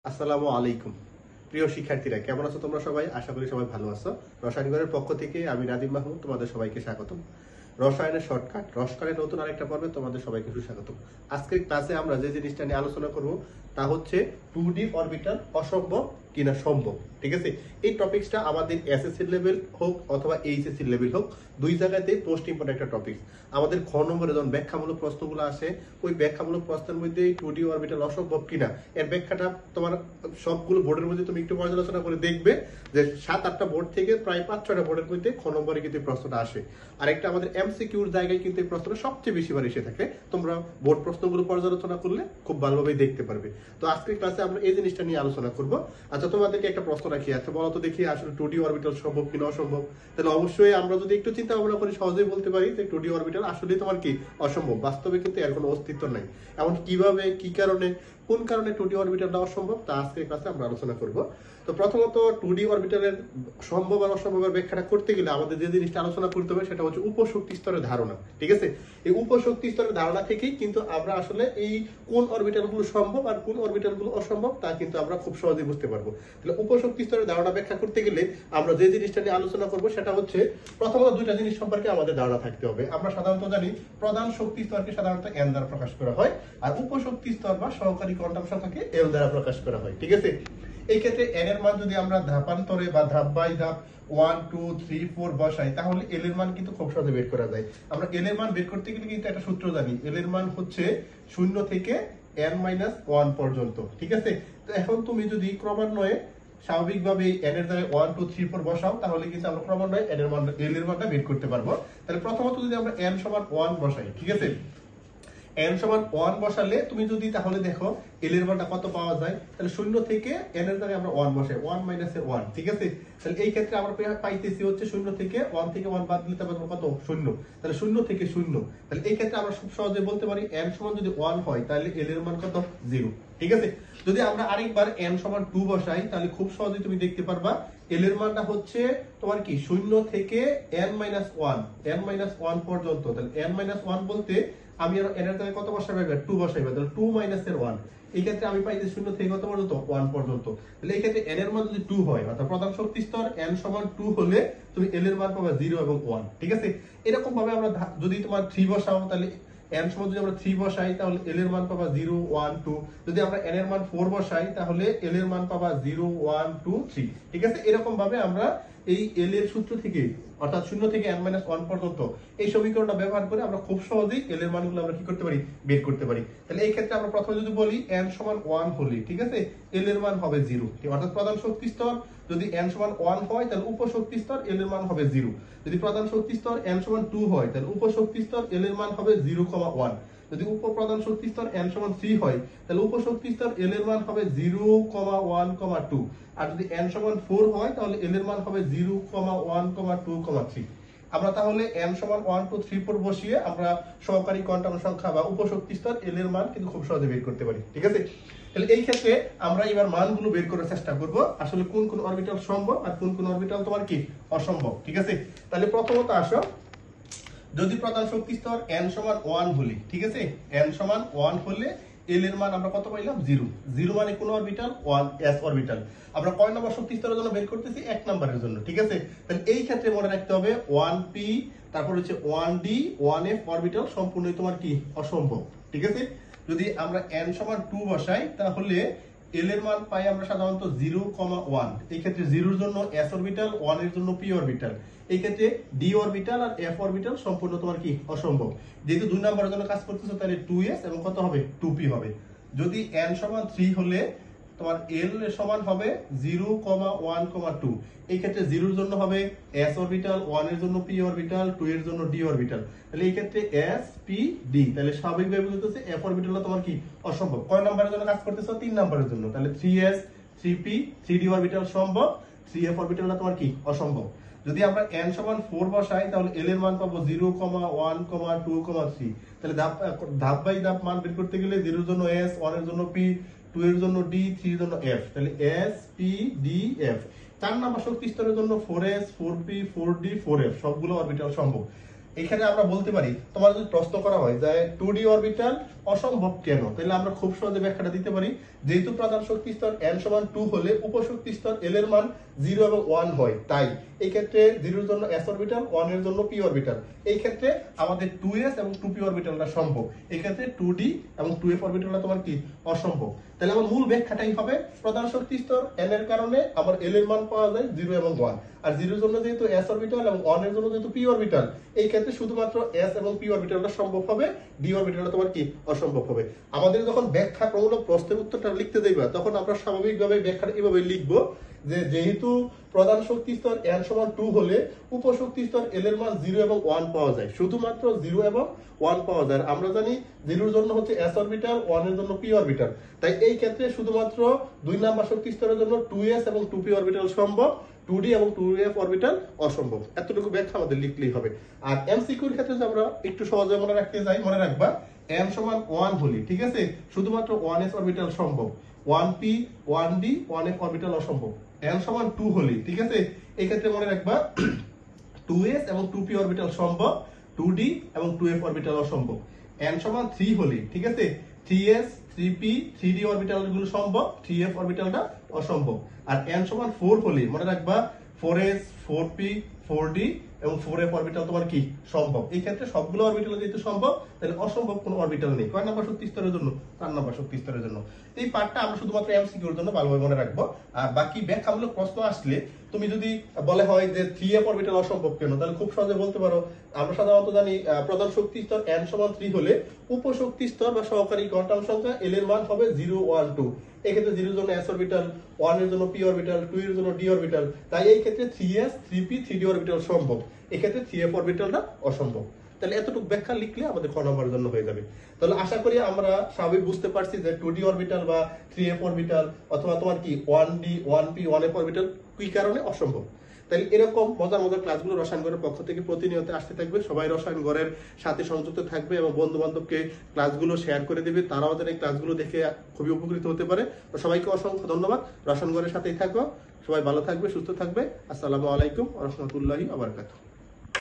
আসসালামু আলাইকুম প্রিয় শিক্ষার্থীরা, কেমন আছো তোমরা সবাই? আশা করি সবাই ভালো আছো। রসায়নগরের পক্ষ থেকে আমি নাদিম মাহমুদ তোমাদের সবাইকে স্বাগতম। রসায়নের শর্টকাট রসকারের নতুন আরেকটা পর্বে তোমাদের সবাইকে সুস্বাগতম। আজকের ক্লাসে আমরা যে জিনিসটা নিয়ে আলোচনা করব তা হচ্ছে 2D অরবিটাল অসম্ভব কিনা সম্ভব। ঠিক আছে, এই টপিকসটা আমাদের এসএসসি লেভেল হোক অথবা এইচএসসি লেভেল হোক, দুই জায়গাতেই মোস্ট ইম্পর্টেন্ট একটা টপিক। আমাদের খ নম্বরে যখন ব্যাখ্যামূলক প্রশ্নগুলো আসে, ওই ব্যাখ্যামূলক প্রশ্নের মধ্যে 2D অরবিটাল অসম্ভব কিনা এর ব্যাখ্যাটা তোমার সবগুলো বোর্ডের মধ্যে তুমি একটু পর্যালোচনা করে দেখবে যে 7-8টা বোর্ড থেকে প্রায় 5-6টা বোর্ডের মধ্যে খ নম্বরে কিন্তু প্রশ্নটা আসে। আর একটা আমাদের এমসিকিউর জায়গায় কিন্তু এই প্রশ্নটা সবচেয়ে বেশি বার এসে থাকে। তোমরা বোর্ড প্রশ্নগুলো পর্যালোচনা করলে খুব ভালোভাবে দেখতে পারবে। তো আজকের ক্লাসে আমরা এই জিনিসটা নিয়ে আলোচনা করব। আচ্ছা, তোমাদেরকে একটা প্রশ্ন রাখি, আচ্ছা বলো তো দেখি আসলে 2D অরবিটাল সম্ভব কিনা অসম্ভব। তাহলে অবশ্যই আমরা যদি একটু চিন্তা ভাবনা করি সহজেই বলতে পারি যে 2D অরবিটাল আসলে তোমার কি অসম্ভব। বাস্তবে কিন্তু এর কোনো অস্তিত্ব নাই। এমন কিভাবে, কি কারণে, কোন কারণে 2D অরবিটালটা অসম্ভব তা আজকের ক্লাসে আমরা আলোচনা করব। তো প্রথমত 2D অরবিটালের সম্ভব আর অসম্ভবের ব্যাখ্যাটা করতে গেলে আমাদের যে জিনিসটা আলোচনা করতে হবে সেটা হচ্ছে উপশক্তি স্তরের ধারণা। ঠিক আছে, এই উপশক্তি স্তরের ধারণা থেকেই কিন্তু আমরা আসলে এই কোন অরবিটালগুলো সম্ভব আর কোন অরবিটালগুলো অসম্ভব তা কিন্তু আমরা খুব সহজেই বুঝতে পারবো। তাহলে উপশক্তি স্তরের ধারণা ব্যাখ্যা করতে গেলে আমরা যে জিনিসটা নিয়ে আলোচনা করব সেটা হচ্ছে প্রথমত দুইটা জিনিস সম্পর্কে আমাদের ধারণা থাকতে হবে। আমরা সাধারণত জানি প্রধান শক্তি স্তরকে সাধারণত n দ্বারা প্রকাশ করা হয়, আর উপশক্তি স্তর বা সহকারী কোয়ান্টাম সংখ্যাকে l দ্বারা প্রকাশ করা হয়। ঠিক আছে, এই ক্ষেত্রে n এর মান যদি আমরা ধাপান্তরে বা ধাপ বাই ধাপ 1 2 3 4 বসাই তাহলে l এর মান কিন্তু খুব সহজে বের করা যায়। আমরা l এর মান বের করতে গেলে কিন্তু একটা সূত্র জানি, l এর মান হচ্ছে 0 থেকে n-1 পর্যন্ত। ঠিক আছে, তো এখন তুমি যদি ক্রমান্বয়ে স্বাভাবিকভাবে n এর জায়গায় 1 2 3 4 বসাও তাহলে কিন্তু আমরা ক্রমান্বয়ে l এর মানটা বের করতে পারবো। তাহলে প্রথমত যদি আমরা n সমান 1 বসাই, ঠিক আছে, n সমান 1 বসালে তুমি যদি তাহলে দেখো l এর মানটা কত পাওয়া যায়। তাহলে 0 থেকে n এর জায়গায় আমরা 1 বসাই, 1 মাইনাস 1। ঠিক আছে, তাহলে এই ক্ষেত্রে আমরা পাইতেছি হচ্ছে 0 থেকে 1 থেকে 1 বাদ দিলে তবে কত 0। তাহলে 0 থেকে 0, তাহলে এই ক্ষেত্রে আমরা খুব সহজে বলতে পারি n সমান যদি 1 হয় তাহলে l এর মান কত 0। ঠিক আছে, যদি আমরা আরেকবার n সমান 2 বসাই তাহলে খুব সহজে তুমি দেখতে পারবা l এর মানটা হচ্ছে তোমার কি 0 থেকে n-1 পর্যন্ত। তাহলে n-1 বলতে আমি আর n এর জায়গায় কত বসাবো? 2 বসাইবো, তাহলে 2 মাইনাস 1। এই ক্ষেত্রে আমি পাই যে 0 থেকে কত পর্যন্ত 1 পর্যন্ত। তাহলে এই ক্ষেত্রে n এর মান যদি 2 হয় অর্থাৎ প্রধান শক্তি স্তর n সমান 2 হলে তুমি l এর মান পাবে 0 এবং 1। ঠিক আছে, এরকম ভাবে আমরা যদি তোমার 3 বসাও তাহলে n সমান যদি আমরা 3 বসাই তাহলে l এর মান পাবা 0 1 2। যদি আমরা n এর মান 4 বসাই তাহলে l এর মান পাবা 0 1 2 3। ঠিক আছে, এরকম ভাবে আমরা এই l এর সূত্র থেকে অর্থাৎ 0 থেকে n-1 পর্যন্ত এই সমীকরণটা ব্যবহার করে আমরা খুব সহজেই l এর মানগুলো আমরা কি করতে পারি? বের করতে পারি। তাহলে এই ক্ষেত্রে আমরা প্রথমে যদি বলি n সমান 1 হলে, ঠিক আছে, l এর মান হবে 0। অর্থাৎ প্রধান শক্তি স্তর যদি n সমান 1 হয় তাহলে উপশক্তি স্তর l এর মান হবে 0। যদি প্রধান শক্তি স্তর n সমান 2 হয় তাহলে উপশক্তি স্তর l এর মান হবে 0,1। যদি উপপ্রধান শক্তি স্তর n সমান 3 হয় তাহলে উপশক্তি স্তর l এর মান হবে 0,1,2। আর যদি n সমান 4 হয় তাহলে l এর মান হবে 0,1,2,3। আমরা তাহলে n সমান 1 2 3 4 বসিয়ে আমরা সহকারী কোয়ান্টাম সংখ্যা বা উপশক্তি স্তর l এর মান কিন্তু খুব সহজে বের করতে পারি। ঠিক আছে, তাহলে এই ক্ষেত্রে আমরা এবার মানগুলো বের করার চেষ্টা করব আসলে কোন কোন অরবিটাল সম্ভব আর কোন কোন অরবিটাল তোমার কি অসম্ভব। ঠিক আছে, তাহলে প্রথমত আসো, যদি প্রধান শক্তি স্তর n সমান 1 হলে, ঠিক আছে, n সমান 1 হলে l এর মান আমরা কত পাইলাম? 0। 0 মানে কোন অরবিটাল? 1 s orbital. আমরা কয় নম্বর শক্তি স্তরের জন্য বের করতেছি? 1 নম্বরের জন্য। ঠিক আছে, তাহলে এই ক্ষেত্রে মনে রাখতে হবে 1p তারপর হচ্ছে 1d 1f অরবিটাল সম্পূর্ণই তোমার কি অসম্ভব। ঠিক আছে, যদি আমরা n সমান 2 বসাই তাহলে l এর মান পাই আমরা সাধারণত 0,1। এই ক্ষেত্রে 0 এর জন্য s অরবিটাল, 1 এর জন্য p অরবিটাল। এই ক্ষেত্রে d অরবিটাল আর f অরবিটাল সম্পূর্ণ তোমার কি অসম্ভব। যেহেতু 2 নম্বরের জন্য কাজ করতেছো তাহলে 2s এবং কত হবে? 2p হবে। যদি n সমান 3 হলে তোমার l এর সমান হবে 0,1,2। এই ক্ষেত্রে 0 এর জন্য হবে s অরবিটাল, 1 এর জন্য p অরবিটাল, 2 এর জন্য d অরবিটাল। তাহলে এই ক্ষেত্রে s p d, তাহলে স্বাভাবিকভাবে বলতেছে f অরবিটালটা তোমার কি অসম্ভব। কয় নম্বরের জন্য কাজ করতেছো? 3 নম্বরের জন্য। তাহলে 3s 3p 3d অরবিটাল সম্ভব, 3f অরবিটালটা তোমার কি অসম্ভব। যদি আমরা n সমান 4 বসাই তাহলে l এর মান পাবো 0,1,2,3। তাহলে ধাপ বাই ধাপ মান বের করতে গেলে 0 এর জন্য s, 1 এর জন্য p, 2 এর জন্য d, 3 এর জন্য f। তাহলে s p d f। 4 নম্বর শক্তি স্তরের জন্য 4s 4p 4d 4f সবগুলো অরবিটাল সম্ভব। এখানে আমরা বলতে পারি তোমার যদি প্রশ্ন করা হয় যে 2d অরবিটাল অসম্ভব কেন? তাহলে আমরা খুব সহজে ব্যাখ্যাটা দিতে পারি, যেহেতু প্রধান শক্তি স্তর n সমান 2 হলে উপশক্তি স্তর l এর মান 0 এবং 1 হয়, তাই এই ক্ষেত্রে 0 এর জন্য s অরবিটাল, 1 এর জন্য p অরবিটাল। এই ক্ষেত্রে আমাদের 2s এবং 2p অরবিটালটা সম্ভব। এই ক্ষেত্রে 2d এবং 2f অরবিটালটা তোমার কি অসম্ভব। তাহলে আমার মূল ব্যাখ্যাটাই হবে প্রধান শক্তি স্তর n এর কারণে আমার l এর মান পাওয়া যায় 0 এবং 1, আর 0 এর জন্য যেহেতু s অরবিটাল এবং 1 এর জন্য যেহেতু p অরবিটাল, এই ক্ষেত্রে শুধুমাত্র s এবং p অরবিটালটা সম্ভব হবে, d অরবিটালটা তোমার কি অসম্ভব হবে। আমাদের যখন ব্যাখ্যামূলক প্রশ্নের উত্তরটা লিখতে যাইবা তখন আমরা স্বাভাবিকভাবে ব্যাখ্যাটা এভাবে লিখবো যে যেহেতু প্রধান শক্তি স্তর n সমান 2 হলে উপশক্তি স্তর l এর মান 0 এবং 1 পাওয়া যায়, শুধুমাত্র 0 এবং 1 পাওয়া যায়। আমরা জানি 0 এর জন্য হচ্ছে s অরবিটাল, 1 এর জন্য p অরবিটাল, তাই এই ক্ষেত্রে শুধুমাত্র 2 নাম্বার শক্তি স্তরের জন্য 2s এবং 2p অরবিটাল সম্ভব, 2d এবং 2f অরবিটাল অসম্ভব। এতটুকু ব্যাখ্যা আমাদের লিখলেই হবে। আর এমসিকিউর ক্ষেত্রে যে আমরা একটু সহজে মনে রাখতে যাই, মনে রাখবা n সমান 1 হলে, ঠিক আছে, শুধুমাত্র 1s অরবিটাল সম্ভব, 1p 1d 1f অরবিটাল অসম্ভব। n সমান 2 হলে, ঠিক আছে, এই ক্ষেত্রে মনে রাখবা 2s এবং 2p অরবিটাল সম্ভব, 2d এবং 2f অরবিটাল অসম্ভব। n সমান 3 হলে, ঠিক আছে, 3s 3p 3d অরবিটাল গুলো সম্ভব, 3f অরবিটালটা অসম্ভব। আর n সমান 4 হলে মনে রাখবা 4s 4p 4d এবং 4f অরবিটাল তোমার কি সম্ভব। এই ক্ষেত্রে সবগুলো অরবিটাল যেহেতু সম্ভব, তাহলে অসম্ভব কোনো অরবিটাল নেই। কয় নাম্বার শক্তি স্তরের জন্য? 4 নাম্বার শক্তি স্তরের জন্য। এই পার্টটা আমরা শুধুমাত্র এমসিকিউর জন্য ভালোভাবে মনে রাখবো। আর বাকি ব্যাখ্যামূলক প্রশ্ন আসলে তুমি যদি বলে হয় যে 3f অরবিটাল অসম্ভব কেন, তাহলে খুব সহজে বলতে পারো, আমরা সাধারণত জানি প্রধান শক্তি স্তর n সমান 3 হলে উপশক্তি স্তর বা সহকারী কোয়ান্টাম সংখ্যা l এর মান হবে 0 1 2। এক্ষেত্রে 0 এর জন্য s অরবিটাল, 1 এর জন্য p অরবিটাল, 2 এর জন্য d অরবিটাল, তাই এই ক্ষেত্রে 3s 3p 3d অরবিটাল সম্ভব, এক্ষেত্রে 3f অরবিটালটা অসম্ভব। তাহলে এতটুকু ব্যাখ্যা লিখলে আমাদের খ নম্বরের জন্য হয়ে যাবে। তাহলে আশা করি আমরা স্বাভাবিক বুঝতে পারছি যে 2d অরবিটাল বা 3f অরবিটাল অথবা তোমার কি 1d 1p 1f অরবিটাল কি কারণে অসম্ভব। তাহলে এরকম মজার মজার ক্লাসগুলো রসায়ন ঘরের পক্ষ থেকে প্রতিনিয়ত আসতে থাকবে। সবাই রসায়ন ঘরের সাথে সংযুক্ত থাকবে এবং বন্ধু বান্ধবকে ক্লাসগুলো শেয়ার করে দেবে, তারাও যেন এই ক্লাসগুলো দেখে খুবই উপকৃত হতে পারে। তো সবাইকে অসংখ্য ধন্যবাদ। রসায়ন ঘরের সাথেই থাকো। সবাই ভালো থাকবে, সুস্থ থাকবে। আসসালামু আলাইকুম ওয়া রাহমাতুল্লাহি ওয়া বারাকাতুহু।